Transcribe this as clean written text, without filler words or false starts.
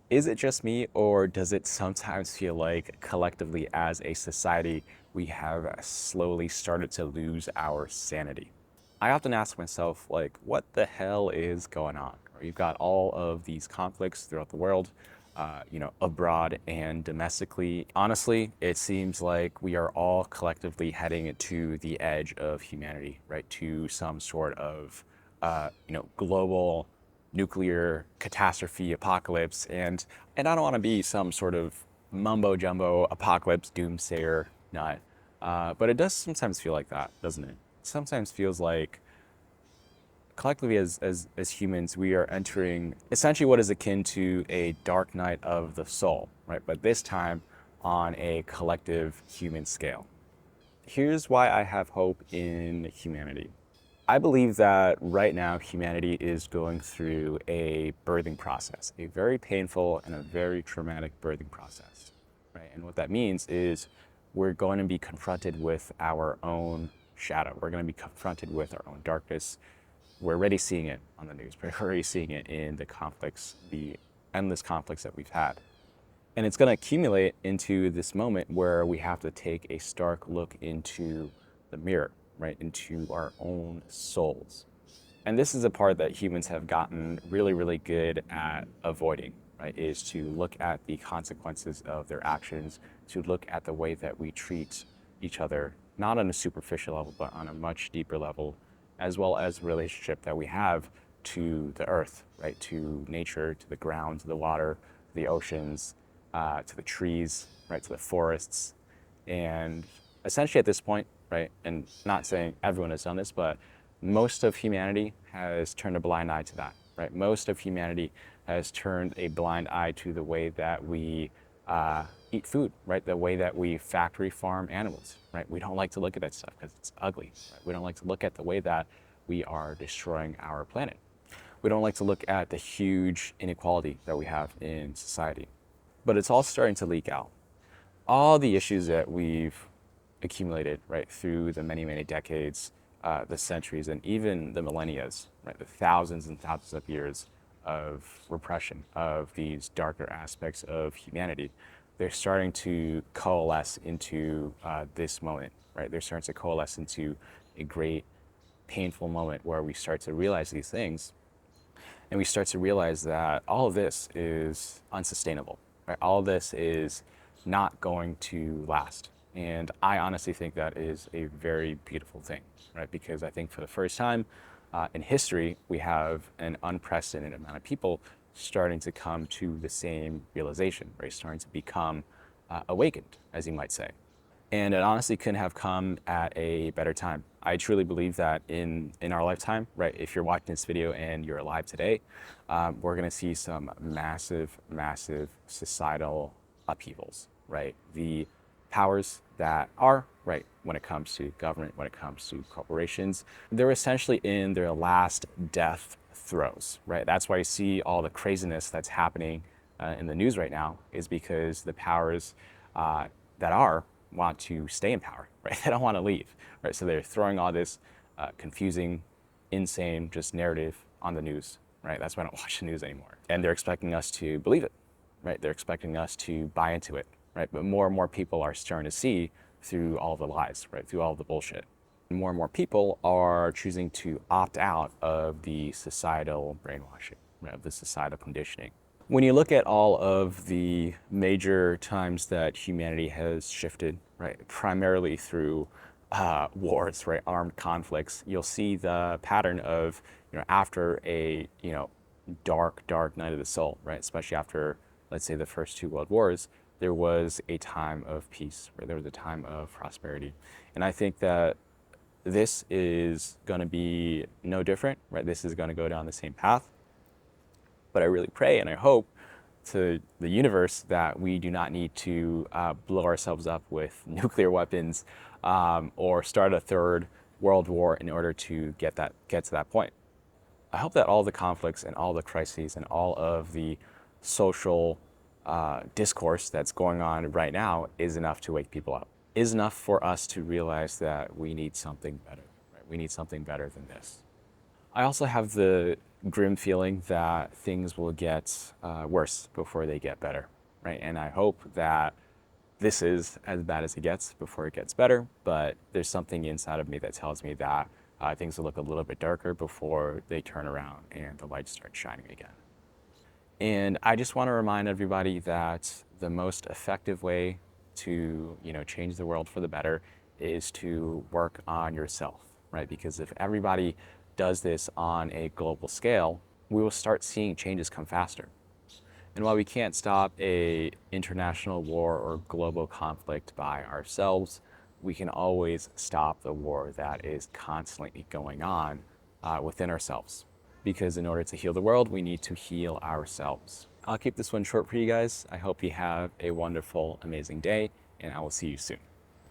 Is it just me, or does it sometimes feel like collectively as a society, we have slowly started to lose our sanity? I often ask myself, like, what the hell is going on? You've got all of these conflicts throughout the world, abroad and domestically. Honestly, it seems like we are all collectively heading to the edge of humanity, right? To some sort of, global nuclear catastrophe apocalypse. And I don't want to be some sort of mumbo jumbo apocalypse doomsayer nut, but it does sometimes feel like that, doesn't it? It sometimes feels like collectively as humans, we are entering essentially what is akin to a dark night of the soul, right? But this time on a collective human scale. Here's why I have hope in humanity. I believe that right now humanity is going through a birthing process, a very painful and a very traumatic birthing process, right? And what that means is we're going to be confronted with our own shadow. We're going to be confronted with our own darkness. We're already seeing it on the news. We're already seeing it in the conflicts, the endless conflicts that we've had. And it's going to accumulate into this moment where we have to take a stark look into the mirror, right? Into our own souls. And this is a part that humans have gotten really, really good at avoiding, right? Is to look at the consequences of their actions, to look at the way that we treat each other, not on a superficial level, but on a much deeper level, as well as the relationship that we have to the earth, right? To nature, to the ground, to the water, to the oceans, to the trees, right? To the forests. And essentially at this point, right, and not saying everyone has done this, but most of humanity has turned a blind eye to that, right? Most of humanity has turned a blind eye to the way that we eat food, right? The way that we factory farm animals, right? We don't like to look at that stuff because it's ugly. Right? We don't like to look at the way that we are destroying our planet. We don't like to look at the huge inequality that we have in society. But it's all starting to leak out. All the issues that we've accumulated, right, through the many, many decades, the centuries, and even the millennia, right, the thousands and thousands of years of repression of these darker aspects of humanity, they're starting to coalesce into this moment, right? They're starting to coalesce into a great, painful moment where we start to realize these things and we start to realize that all of this is unsustainable, right? All of this is not going to last. And I honestly think that is a very beautiful thing, right? Because I think for the first time in history, we have an unprecedented amount of people starting to come to the same realization, right? Starting to become awakened, as you might say. And it honestly couldn't have come at a better time. I truly believe that in our lifetime, right, if you're watching this video and you're alive today, we're going to see some massive, massive societal upheavals, right? The powers that are, right, when it comes to government, when it comes to corporations, they're essentially in their last death throes, right? That's why you see all the craziness that's happening in the news right now, is because the powers that are want to stay in power, right? They don't want to leave, right? So they're throwing all this confusing, insane, just narrative on the news, right? That's why I don't watch the news anymore. And they're expecting us to believe it, right? They're expecting us to buy into it, right? But more and more people are starting to see through all the lies, right? Through all the bullshit. More and more people are choosing to opt out of the societal brainwashing, right? Of the societal conditioning. When you look at all of the major times that humanity has shifted, right, primarily through wars, right, armed conflicts, you'll see the pattern of, after a, dark, dark night of the soul, right, especially after, let's say, the first two world wars, there was a time of peace, right, there was a time of prosperity. And I think that this is going to be no different, right? This is going to go down the same path. But I really pray and I hope to the universe that we do not need to blow ourselves up with nuclear weapons or start a third world war in order to get to that point. I hope that all the conflicts and all the crises and all of the social discourse that's going on right now is enough to wake people up, is enough for us to realize that we need something better, right? We need something better than this. I also have the grim feeling that things will get worse before they get better, right? And I hope that this is as bad as it gets before it gets better, but there's something inside of me that tells me that things will look a little bit darker before they turn around and the light starts shining again. And I just want to remind everybody that the most effective way to, change the world for the better is to work on yourself, right? Because if everybody does this on a global scale, we will start seeing changes come faster. And while we can't stop a international war or global conflict by ourselves, we can always stop the war that is constantly going on within ourselves. Because in order to heal the world, we need to heal ourselves. I'll keep this one short for you guys. I hope you have a wonderful, amazing day, and I will see you soon.